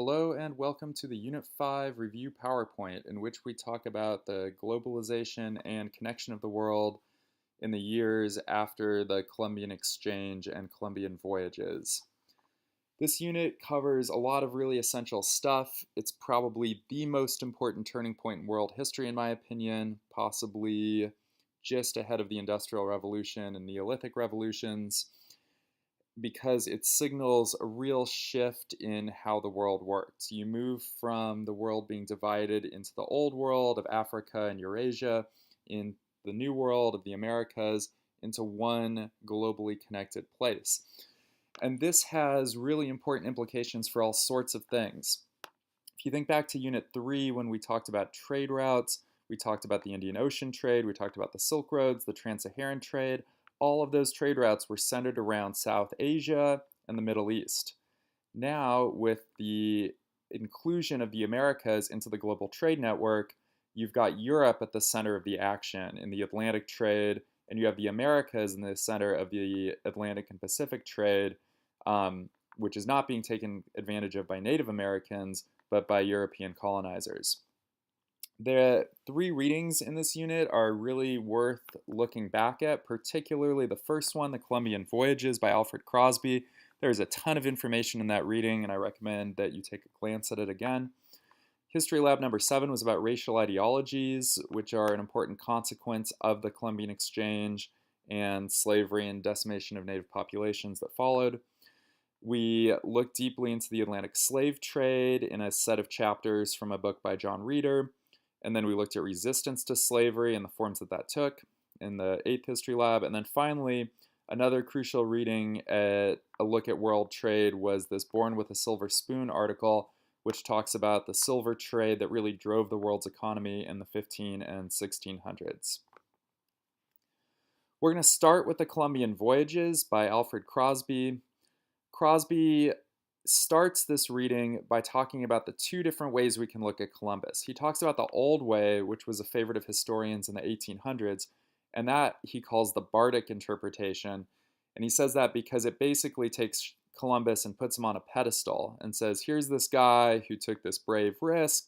Hello and welcome to the Unit 5 Review PowerPoint, in which we talk about the globalization and connection of the world in the years after the Columbian Exchange and Columbian voyages. This unit covers a lot of really essential stuff. It's probably the most important turning point in world history, in my opinion, possibly just ahead of the Industrial Revolution and Neolithic revolutions, because it signals a real shift in how the world works. You move from the world being divided into the old world of Africa and Eurasia, in the new world of the Americas, into one globally connected place. And this has really important implications for all sorts of things. If you think back to Unit 3, when we talked about trade routes, we talked about the Indian Ocean trade, we talked about the Silk Roads, the Trans-Saharan trade. All of those trade routes were centered around South Asia and the Middle East. Now, with the inclusion of the Americas into the global trade network, you've got Europe at the center of the action in the Atlantic trade, and you have the Americas in the center of the Atlantic and Pacific trade, which is not being taken advantage of by Native Americans, but by European colonizers. The three readings in this unit are really worth looking back at, particularly the first one, The Columbian Voyages by Alfred Crosby. There's a ton of information in that reading, and I recommend that you take a glance at it again. History Lab number 7 was about racial ideologies, which are an important consequence of the Columbian Exchange and slavery and decimation of native populations that followed. We looked deeply into the Atlantic slave trade in a set of chapters from a book by John Reeder. And then we looked at resistance to slavery and the forms that that took in the 8th History Lab. And then finally, another crucial reading at a look at world trade was this Born with a Silver Spoon article, which talks about the silver trade that really drove the world's economy in the 15 and 1600s. We're going to start with the Columbian Voyages by Alfred Crosby. Crosby starts this reading by talking about the two different ways we can look at Columbus. He talks about the old way, which was a favorite of historians in the 1800s, and that he calls the Bardic interpretation. And he says that because it basically takes Columbus and puts him on a pedestal and says, here's this guy who took this brave risk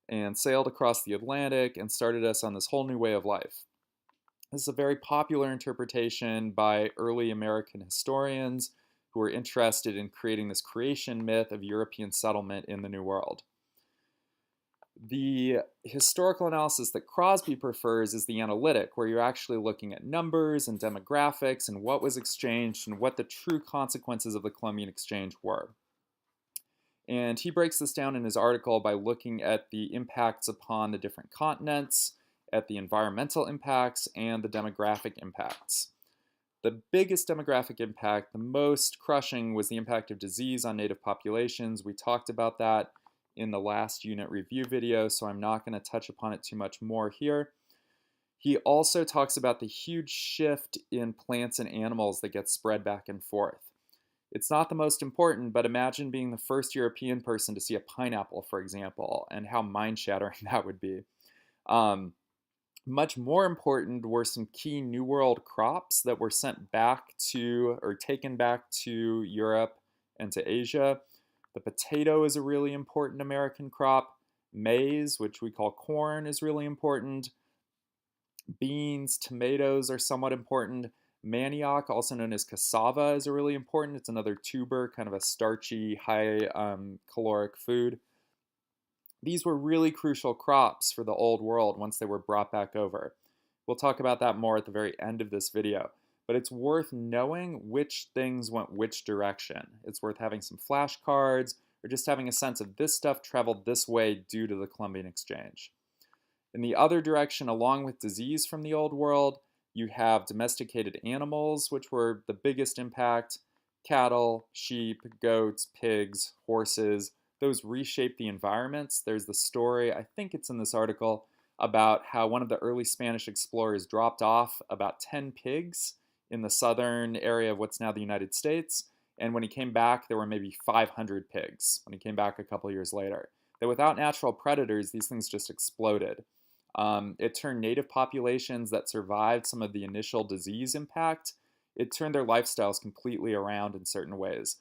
and sailed across the Atlantic and started us on this whole new way of life. This is a very popular interpretation by early American historians who were interested in creating this creation myth of European settlement in the New World. The historical analysis that Crosby prefers is the analytic, where you're actually looking at numbers and demographics and what was exchanged and what the true consequences of the Columbian Exchange were. And he breaks this down in his article by looking at the impacts upon the different continents, at the environmental impacts, and the demographic impacts. The biggest demographic impact, the most crushing, was the impact of disease on native populations. We talked about that in the last unit review video, so I'm not going to touch upon it too much more here. He also talks about the huge shift in plants and animals that gets spread back and forth. It's not the most important, but imagine being the first European person to see a pineapple, for example, and how mind-shattering that would be. Much more important were some key New World crops that were sent back to, or taken back to Europe and to Asia. The potato is a really important American crop. Maize, which we call corn, is really important. Beans, tomatoes are somewhat important. Manioc, also known as cassava, is a really important. It's another tuber, kind of a starchy, high caloric food. These were really crucial crops for the old world once they were brought back over. We'll talk about that more at the very end of this video, but it's worth knowing which things went which direction. It's worth having some flashcards or just having a sense of this stuff traveled this way due to the Columbian Exchange. In the other direction, along with disease from the old world, you have domesticated animals, which were the biggest impact. Cattle, sheep, goats, pigs, horses. Those reshape the environments. There's the story, I think it's in this article, about how one of the early Spanish explorers dropped off about 10 pigs in the southern area of what's now the United States. And when he came back, there were maybe 500 pigs when he came back a couple years later. That without natural predators, these things just exploded. It turned native populations that survived some of the initial disease impact, it turned their lifestyles completely around in certain ways.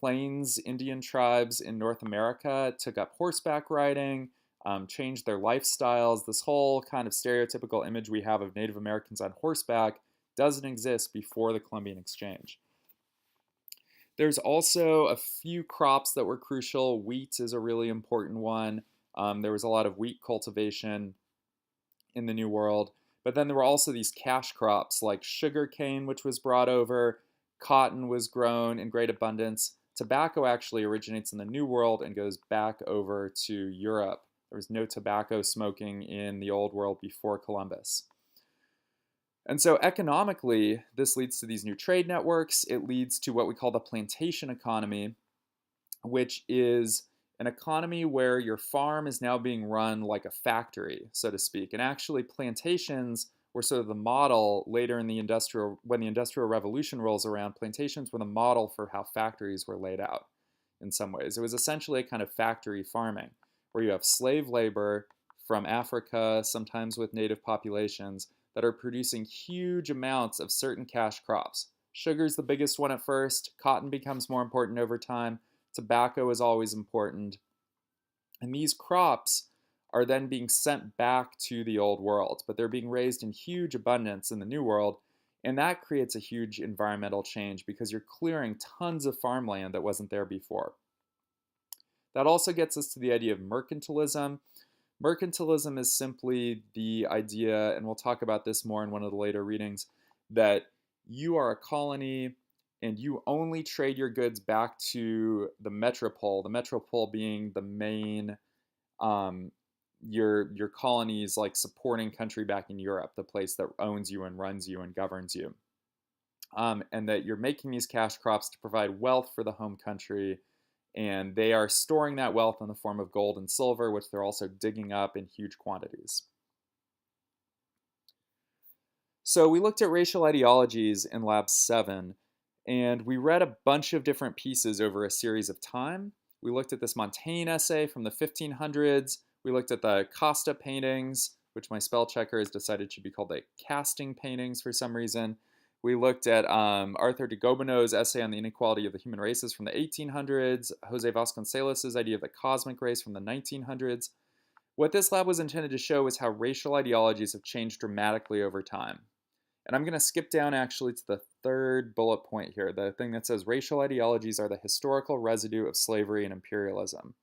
Plains Indian tribes in North America took up horseback riding, changed their lifestyles. This whole kind of stereotypical image we have of Native Americans on horseback doesn't exist before the Columbian Exchange. There's also a few crops that were crucial. Wheat is a really important one. There was a lot of wheat cultivation in the New World. But then there were also these cash crops like sugarcane, which was brought over, cotton was grown in great abundance. Tobacco actually originates in the New World and goes back over to Europe. There was no tobacco smoking in the Old World before Columbus. And so economically, this leads to these new trade networks. It leads to what we call the plantation economy, which is an economy where your farm is now being run like a factory, so to speak. And actually, plantations were sort of the model later in when the Industrial Revolution rolls around. Plantations were the model for how factories were laid out in some ways. It was essentially a kind of factory farming where you have slave labor from Africa, sometimes with native populations, that are producing huge amounts of certain cash crops. Sugar's the biggest one at first. Cotton becomes more important over time. Tobacco is always important. And these crops are then being sent back to the Old World, but they're being raised in huge abundance in the New World. And that creates a huge environmental change because you're clearing tons of farmland that wasn't there before. That also gets us to the idea of mercantilism. Mercantilism is simply the idea, and we'll talk about this more in one of the later readings, that you are a colony and you only trade your goods back to the metropole being the main, your colonies like supporting country back in Europe, the place that owns you and runs you and governs you. And that you're making these cash crops to provide wealth for the home country, and they are storing that wealth in the form of gold and silver, which they're also digging up in huge quantities. So we looked at racial ideologies in Lab 7, and we read a bunch of different pieces over a series of time. We looked at this Montaigne essay from the 1500s. We looked at the Costa paintings, which my spell checker has decided should be called the casting paintings for some reason. We looked at Arthur de Gobineau's essay on the inequality of the human races from the 1800s, Jose Vasconcelos' idea of the cosmic race from the 1900s. What this lab was intended to show is how racial ideologies have changed dramatically over time. And I'm going to skip down actually to the third bullet point here, the thing that says racial ideologies are the historical residue of slavery and imperialism.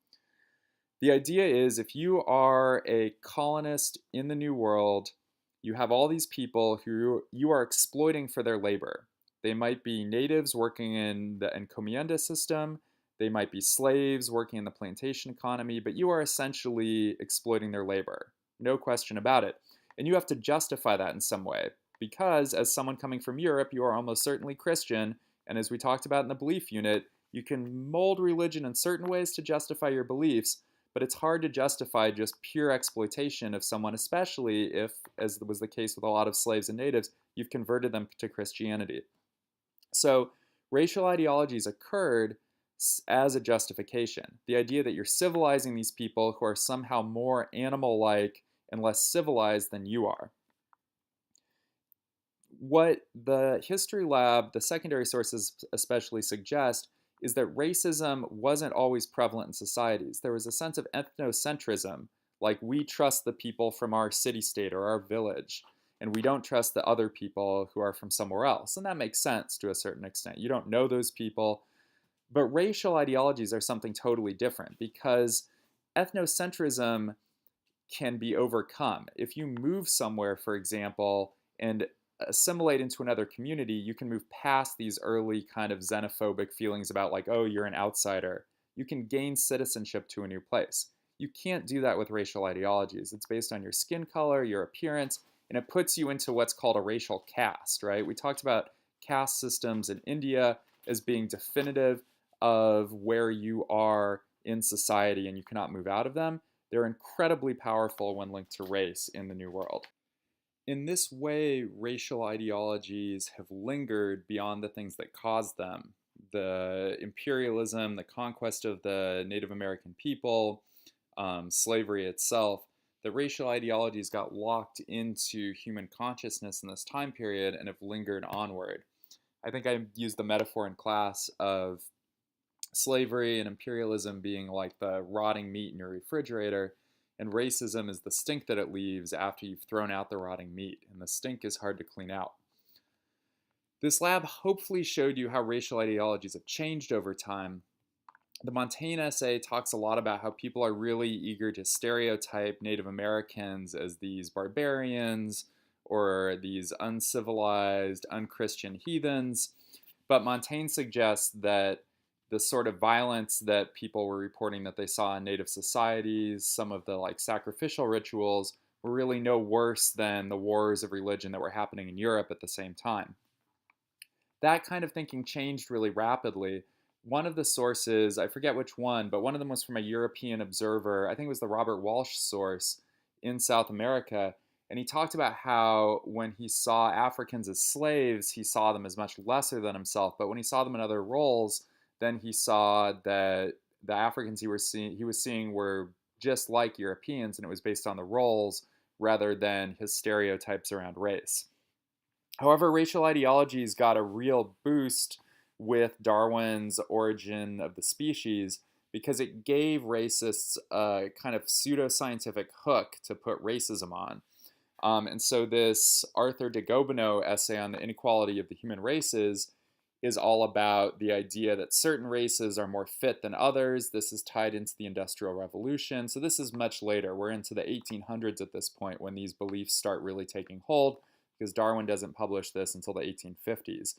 The idea is if you are a colonist in the New World, you have all these people who you are exploiting for their labor. They might be natives working in the encomienda system. They might be slaves working in the plantation economy, but you are essentially exploiting their labor. No question about it. And you have to justify that in some way. Because as someone coming from Europe, you are almost certainly Christian, and as we talked about in the belief unit, you can mold religion in certain ways to justify your beliefs, but it's hard to justify just pure exploitation of someone, especially if, as was the case with a lot of slaves and natives, you've converted them to Christianity. So racial ideologies occurred as a justification. The idea that you're civilizing these people who are somehow more animal-like and less civilized than you are. What the history lab, the secondary sources especially suggest, is that racism wasn't always prevalent in societies. There was a sense of ethnocentrism, like we trust the people from our city-state or our village, and we don't trust the other people who are from somewhere else. And that makes sense to a certain extent. You don't know those people. But racial ideologies are something totally different because ethnocentrism can be overcome. If you move somewhere, for example, and assimilate into another community, you can move past these early kind of xenophobic feelings about like, oh, you're an outsider. You can gain citizenship to a new place. You can't do that with racial ideologies. It's based on your skin color, your appearance, and it puts you into what's called a racial caste, right? We talked about caste systems in India as being definitive of where you are in society and you cannot move out of them. They're incredibly powerful when linked to race in the New World. In this way, racial ideologies have lingered beyond the things that caused them. The imperialism, the conquest of the Native American people, slavery itself, the racial ideologies got locked into human consciousness in this time period and have lingered onward. I think I used the metaphor in class of Slavery and imperialism being like the rotting meat in your refrigerator, and racism is the stink that it leaves after you've thrown out the rotting meat, and the stink is hard to clean out. This lab hopefully showed you how racial ideologies have changed over time. The Montaigne essay talks a lot about how people are really eager to stereotype Native Americans as these barbarians or these uncivilized, unchristian heathens. But Montaigne suggests that the sort of violence that people were reporting that they saw in Native societies, some of the like sacrificial rituals, were really no worse than the wars of religion that were happening in Europe at the same time. That kind of thinking changed really rapidly. One of the sources, I forget which one, but one of them was from a European observer. I think it was the Robert Walsh source in South America. And he talked about how when he saw Africans as slaves, he saw them as much lesser than himself. But when he saw them in other roles, then he saw that the Africans he was seeing were just like Europeans, and it was based on the roles rather than his stereotypes around race. However, racial ideologies got a real boost with Darwin's Origin of the Species because it gave racists a kind of pseudoscientific hook to put racism on. And so this Arthur de Gobineau essay on the inequality of the human races is all about the idea that certain races are more fit than others. This is tied into the Industrial Revolution. So this is much later. We're into the 1800s at this point when these beliefs start really taking hold, because Darwin doesn't publish this until the 1850s.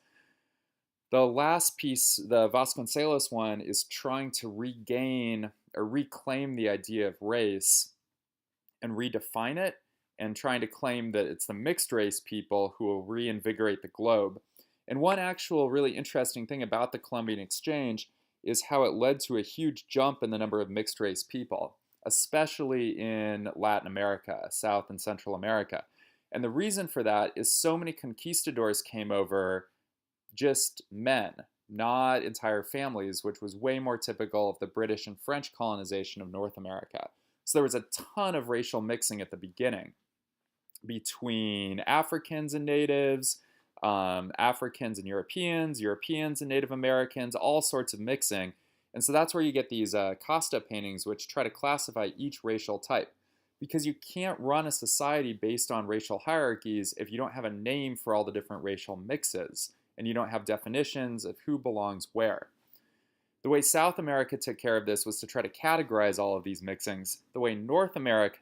The last piece, the Vasconcelos one, is trying to regain or reclaim the idea of race and redefine it, and trying to claim that it's the mixed race people who will reinvigorate the globe. And one actual really interesting thing about the Columbian Exchange is how it led to a huge jump in the number of mixed race people, especially in Latin America, South and Central America. And the reason for that is so many conquistadors came over, just men, not entire families, which was way more typical of the British and French colonization of North America. So there was a ton of racial mixing at the beginning between Africans and natives, Africans and Europeans, Europeans and Native Americans, all sorts of mixing. And so that's where you get these Costa paintings, which try to classify each racial type. Because you can't run a society based on racial hierarchies if you don't have a name for all the different racial mixes, and you don't have definitions of who belongs where. The way South America took care of this was to try to categorize all of these mixings. The way North America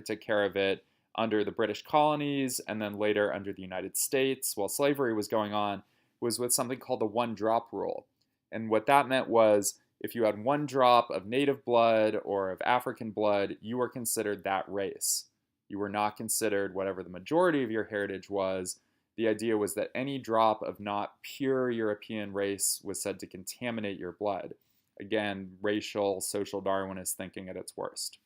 took care of it under the British colonies and then later under the United States while slavery was going on was with something called the one drop rule. And what that meant was if you had one drop of native blood or of African blood, you were considered that race. You were not considered whatever the majority of your heritage was. The idea was that any drop of not pure European race was said to contaminate your blood. Again, racial, social Darwinist thinking at its worst.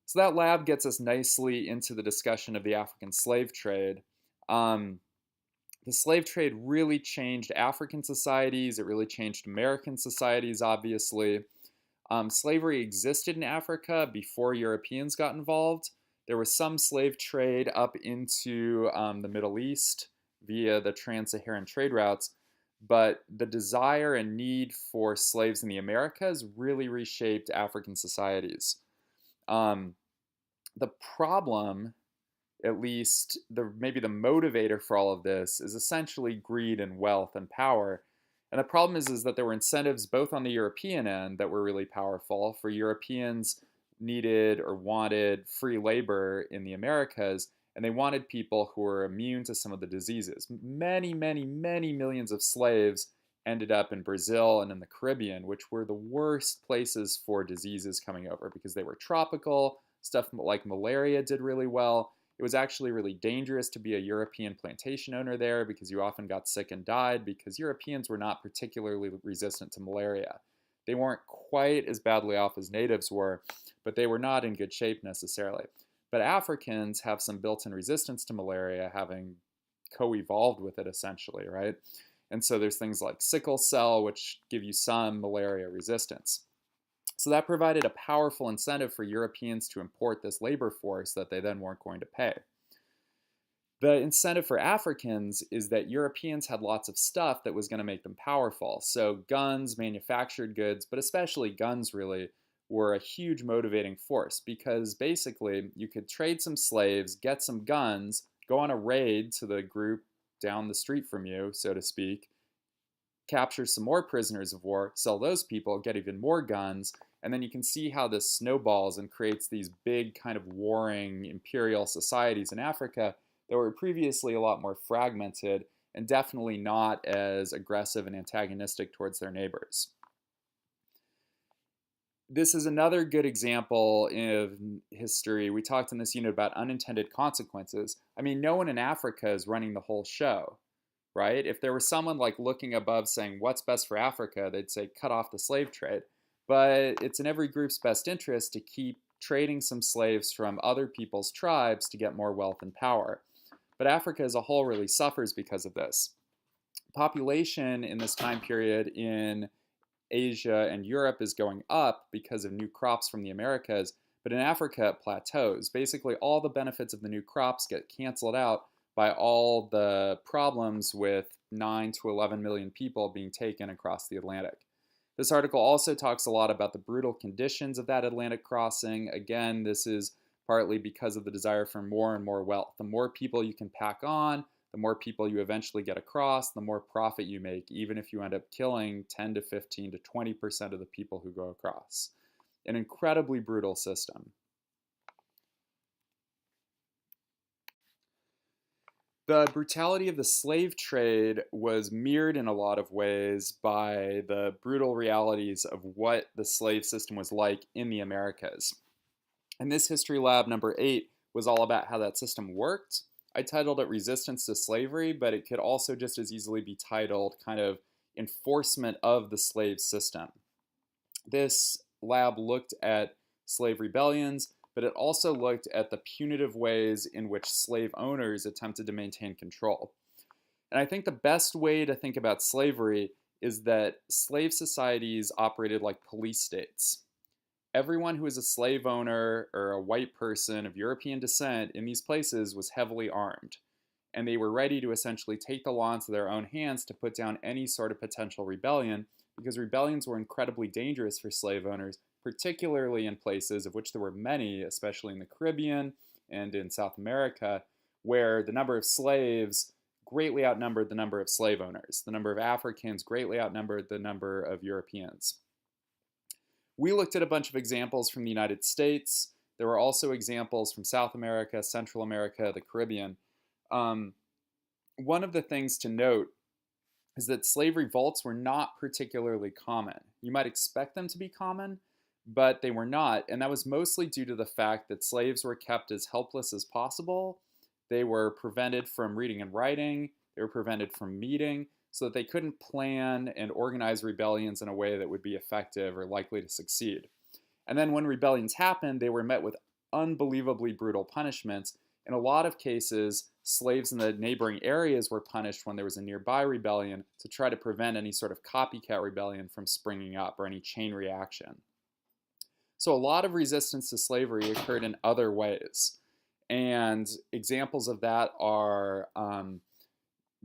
So that lab gets us nicely into the discussion of the African slave trade. The slave trade really changed African societies. It really changed American societies, obviously. Slavery existed in Africa before Europeans got involved. There was some slave trade up into the Middle East via the trans-Saharan trade routes, but the desire and need for slaves in the Americas really reshaped African societies. The problem, at least maybe the motivator for all of this, is essentially greed and wealth and power. And the problem is that there were incentives both on the European end that were really powerful. For Europeans needed or wanted free labor in the Americas, and they wanted people who were immune to some of the diseases. Many, many, many millions of slaves ended up in Brazil and in the Caribbean, which were the worst places for diseases coming over because they were tropical. Stuff like malaria did really well. It was actually really dangerous to be a European plantation owner there because you often got sick and died because Europeans were not particularly resistant to malaria. They weren't quite as badly off as natives were, but they were not in good shape necessarily. But Africans have some built-in resistance to malaria, having co-evolved with it essentially, right? And so there's things like sickle cell, which give you some malaria resistance. So that provided a powerful incentive for Europeans to import this labor force that they then weren't going to pay. The incentive for Africans is that Europeans had lots of stuff that was going to make them powerful. So, guns, manufactured goods, but especially guns really, were a huge motivating force because basically you could trade some slaves, get some guns, go on a raid to the group down the street from you, so to speak, capture some more prisoners of war, sell those people, get even more guns, and then you can see how this snowballs and creates these big kind of warring imperial societies in Africa that were previously a lot more fragmented and definitely not as aggressive and antagonistic towards their neighbors. This is another good example of history. We talked in this unit about unintended consequences. I mean, no one in Africa is running the whole show, right? If there was someone like looking above saying, what's best for Africa, they'd say, cut off the slave trade. But it's in every group's best interest to keep trading some slaves from other people's tribes to get more wealth and power. But Africa as a whole really suffers because of this. Population in this time period in Asia and Europe is going up because of new crops from the Americas, but in Africa it plateaus. Basically, all the benefits of the new crops get canceled out by all the problems with 9 to 11 million people being taken across the Atlantic. This article also talks a lot about the brutal conditions of that Atlantic crossing. Again, this is partly because of the desire for more and more wealth. The more people you can pack on, the more people you eventually get across, the more profit you make, even if you end up killing 10 to 15 to 20% of the people who go across. An incredibly brutal system. The brutality of the slave trade was mirrored in a lot of ways by the brutal realities of what the slave system was like in the Americas. And this history lab number 8 was all about how that system worked. I titled it Resistance to Slavery, but it could also just as easily be titled kind of Enforcement of the Slave System. This lab looked at slave rebellions, but it also looked at the punitive ways in which slave owners attempted to maintain control. And I think the best way to think about slavery is that slave societies operated like police states. Everyone who was a slave owner or a white person of European descent in these places was heavily armed, and they were ready to essentially take the law into their own hands to put down any sort of potential rebellion, because rebellions were incredibly dangerous for slave owners, particularly in places, of which there were many, especially in the Caribbean and in South America, where the number of slaves greatly outnumbered the number of slave owners. The number of Africans greatly outnumbered the number of Europeans. We looked at a bunch of examples from the United States. There were also examples from South America, Central America, the Caribbean. One of the things to note is that slave revolts were not particularly common. You might expect them to be common, but they were not, and that was mostly due to the fact that slaves were kept as helpless as possible. They were prevented from reading and writing. They were prevented from meeting, so that they couldn't plan and organize rebellions in a way that would be effective or likely to succeed. And then when rebellions happened, they were met with unbelievably brutal punishments. In a lot of cases, slaves in the neighboring areas were punished when there was a nearby rebellion to try to prevent any sort of copycat rebellion from springing up or any chain reaction. So a lot of resistance to slavery occurred in other ways. And examples of that are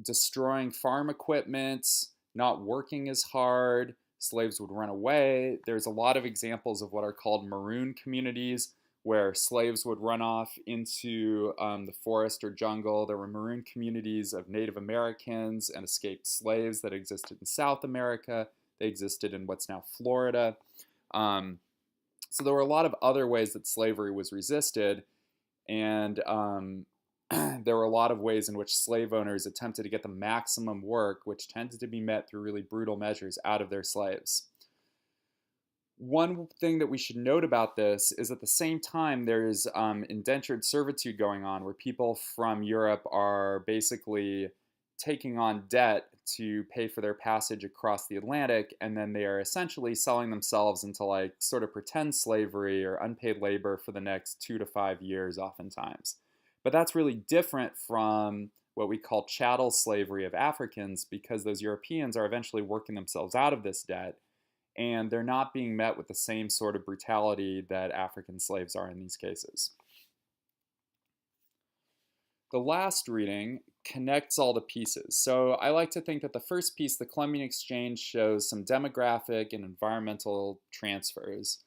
destroying farm equipment, not working as hard, slaves would run away. There's a lot of examples of what are called maroon communities, where slaves would run off into the forest or jungle. There were maroon communities of Native Americans and escaped slaves that existed in South America. They existed in what's now Florida. So there were a lot of other ways that slavery was resisted, and there were a lot of ways in which slave owners attempted to get the maximum work, which tended to be met through really brutal measures, out of their slaves. One thing that we should note about this is at the same time there's indentured servitude going on, where people from Europe are basically taking on debt to pay for their passage across the Atlantic, and then they are essentially selling themselves into like sort of pretend slavery or unpaid labor for the next 2 to 5 years oftentimes. But that's really different from what we call chattel slavery of Africans, because those Europeans are eventually working themselves out of this debt, and they're not being met with the same sort of brutality that African slaves are in these cases. The last reading connects all the pieces. So I like to think that the first piece, the Columbian Exchange, shows some demographic and environmental transfers.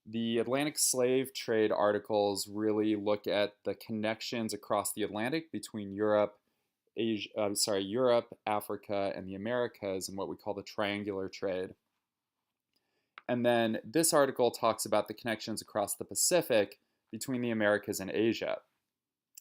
The Atlantic slave trade articles really look at the connections across the Atlantic between Europe, Africa, and the Americas, and what we call the triangular trade. And then this article talks about the connections across the Pacific between the Americas and Asia.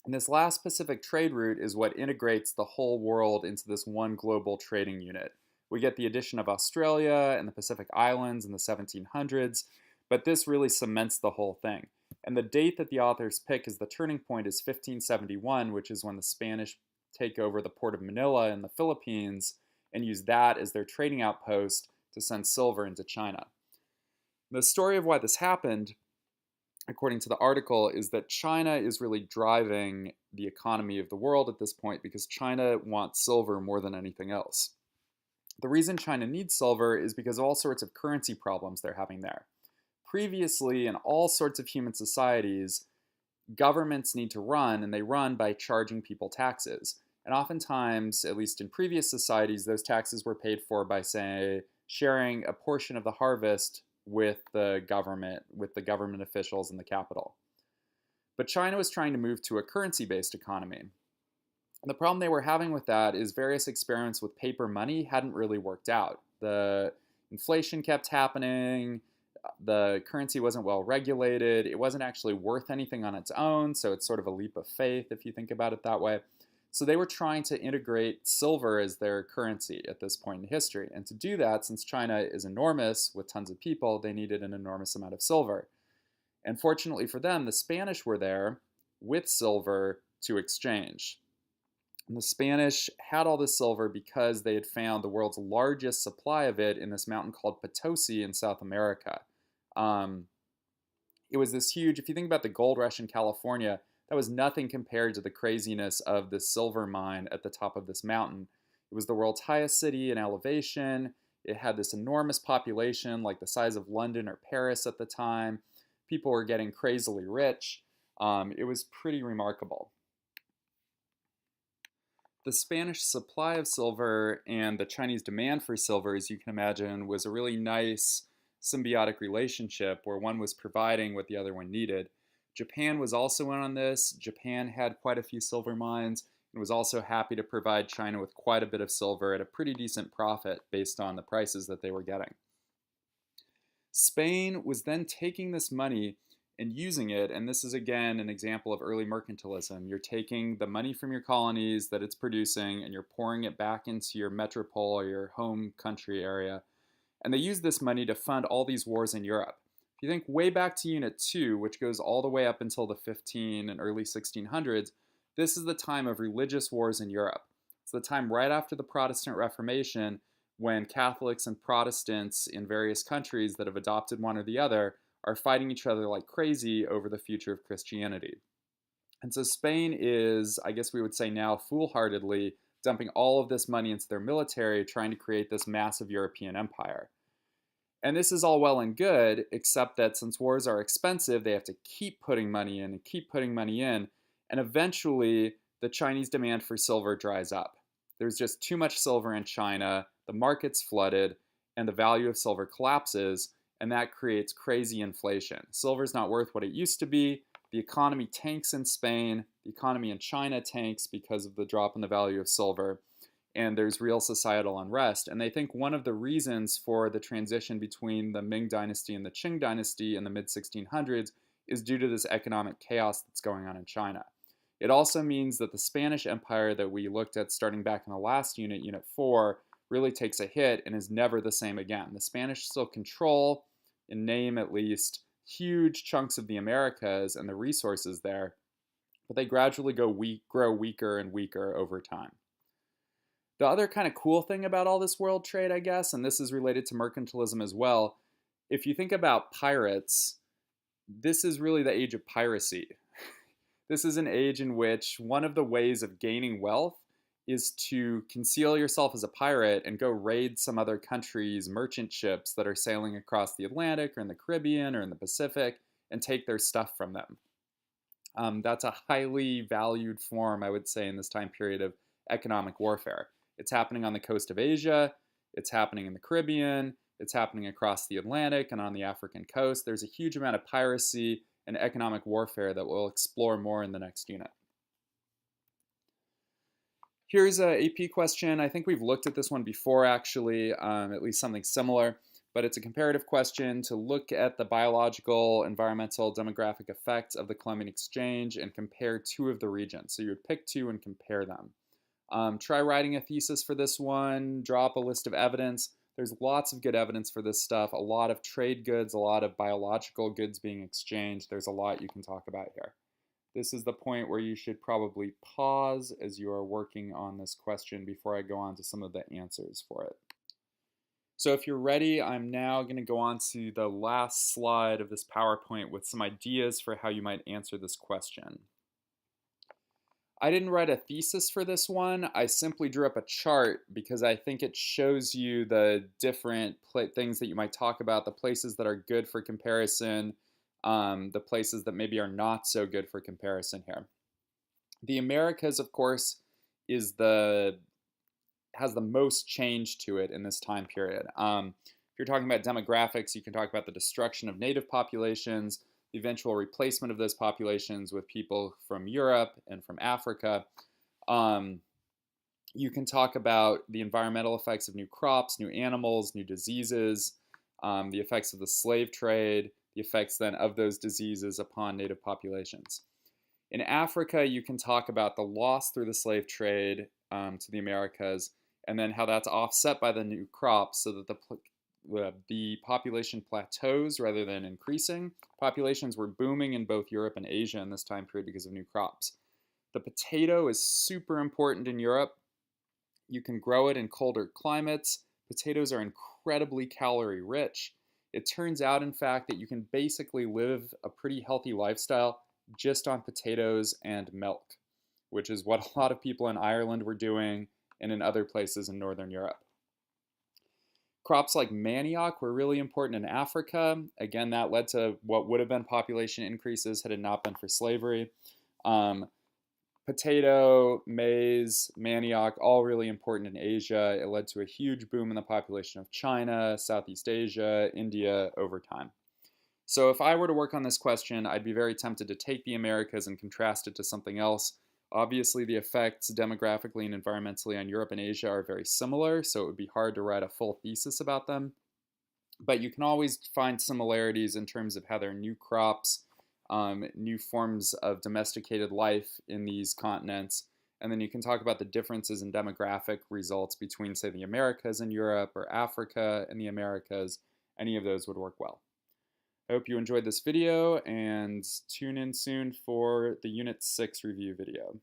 And this last Pacific trade route is what integrates the whole world into this one global trading unit. We get the addition of Australia and the Pacific Islands in the 1700s, but this really cements the whole thing. And the date that the authors pick as the turning point is 1571, which is when the Spanish take over the port of Manila in the Philippines and use that as their trading outpost to send silver into China. The story of why this happened, according to the article, is that China is really driving the economy of the world at this point because China wants silver more than anything else. The reason China needs silver is because of all sorts of currency problems they're having there. Previously, in all sorts of human societies, governments need to run, and they run by charging people taxes. And oftentimes, at least in previous societies, those taxes were paid for by, say, sharing a portion of the harvest with the government officials in the capital. But China was trying to move to a currency-based economy. And the problem they were having with that is various experiments with paper money hadn't really worked out. The inflation kept happening, the currency wasn't well regulated, it wasn't actually worth anything on its own, so it's sort of a leap of faith if you think about it that way. So they were trying to integrate silver as their currency at this point in history. And to do that, since China is enormous with tons of people, they needed an enormous amount of silver. And fortunately for them, the Spanish were there with silver to exchange. And the Spanish had all this silver because they had found the world's largest supply of it in this mountain called Potosi in South America. It was this huge, if you think about the gold rush in California, that was nothing compared to the craziness of the silver mine at the top of this mountain. It was the world's highest city in elevation. It had this enormous population, like the size of London or Paris at the time. People were getting crazily rich. It was pretty remarkable. The Spanish supply of silver and the Chinese demand for silver, as you can imagine, was a really nice symbiotic relationship where one was providing what the other one needed. Japan was also in on this. Japan had quite a few silver mines and was also happy to provide China with quite a bit of silver at a pretty decent profit based on the prices that they were getting. Spain was then taking this money and using it, and this is again an example of early mercantilism. You're taking the money from your colonies that it's producing and you're pouring it back into your metropole or your home country area. And they use this money to fund all these wars in Europe. If you think way back to Unit 2, which goes all the way up until the 15 and early 1600s, this is the time of religious wars in Europe. It's the time right after the Protestant Reformation when Catholics and Protestants in various countries that have adopted one or the other are fighting each other like crazy over the future of Christianity. And so Spain is, I guess we would say now, foolhardily dumping all of this money into their military, trying to create this massive European empire. And this is all well and good, except that since wars are expensive, they have to keep putting money in and keep putting money in. And eventually, the Chinese demand for silver dries up. There's just too much silver in China, the market's flooded, and the value of silver collapses, and that creates crazy inflation. Silver's not worth what it used to be. The economy tanks in Spain. The economy in China tanks because of the drop in the value of silver. And there's real societal unrest. And they think one of the reasons for the transition between the Ming Dynasty and the Qing Dynasty in the mid-1600s is due to this economic chaos that's going on in China. It also means that the Spanish Empire that we looked at starting back in the last unit, Unit 4, really takes a hit and is never the same again. The Spanish still control, in name at least, huge chunks of the Americas and the resources there, but they gradually grow weaker and weaker over time. The other kind of cool thing about all this world trade, I guess, and this is related to mercantilism as well, if you think about pirates, this is really the age of piracy. This is an age in which one of the ways of gaining wealth is to conceal yourself as a pirate and go raid some other country's merchant ships that are sailing across the Atlantic or in the Caribbean or in the Pacific and take their stuff from them. That's a highly valued form, I would say, in this time period of economic warfare. It's happening on the coast of Asia, it's happening in the Caribbean, it's happening across the Atlantic and on the African coast. There's a huge amount of piracy and economic warfare that we'll explore more in the next unit. Here's a AP question. I think we've looked at this one before, actually, at least something similar, but it's a comparative question to look at the biological, environmental, demographic effects of the Columbian Exchange and compare two of the regions. So you would pick two and compare them. Try writing a thesis for this one, draw up a list of evidence. There's lots of good evidence for this stuff, a lot of trade goods, a lot of biological goods being exchanged. There's a lot you can talk about here. This is the point where you should probably pause as you are working on this question before I go on to some of the answers for it. So if you're ready, I'm now going to go on to the last slide of this PowerPoint with some ideas for how you might answer this question. I didn't write a thesis for this one. I simply drew up a chart because I think it shows you the different things that you might talk about, the places that are good for comparison, the places that maybe are not so good for comparison here. The Americas, of course, has the most change to it in this time period. If you're talking about demographics, you can talk about the destruction of native populations, the eventual replacement of those populations with people from Europe and from Africa. You can talk about the environmental effects of new crops, new animals, new diseases, the effects of the slave trade, the effects then of those diseases upon native populations. In Africa, you can talk about the loss through the slave trade to the Americas, and then how that's offset by the new crops so that the population plateaus rather than increasing. Populations were booming in both Europe and Asia in this time period because of new crops. The potato is super important in Europe. You can grow it in colder climates. Potatoes are incredibly calorie rich. It turns out, in fact, that you can basically live a pretty healthy lifestyle just on potatoes and milk, which is what a lot of people in Ireland were doing and in other places in Northern Europe. Crops like manioc were really important in Africa. Again, that led to what would have been population increases had it not been for slavery. Potato, maize, manioc, all really important in Asia. It led to a huge boom in the population of China, Southeast Asia, India over time. So if I were to work on this question, I'd be very tempted to take the Americas and contrast it to something else. Obviously, the effects demographically and environmentally on Europe and Asia are very similar, so it would be hard to write a full thesis about them. But you can always find similarities in terms of how there are new crops, new forms of domesticated life in these continents, and then you can talk about the differences in demographic results between, say, the Americas and Europe, or Africa and the Americas. Any of those would work well. I hope you enjoyed this video, and tune in soon for the Unit 6 review video.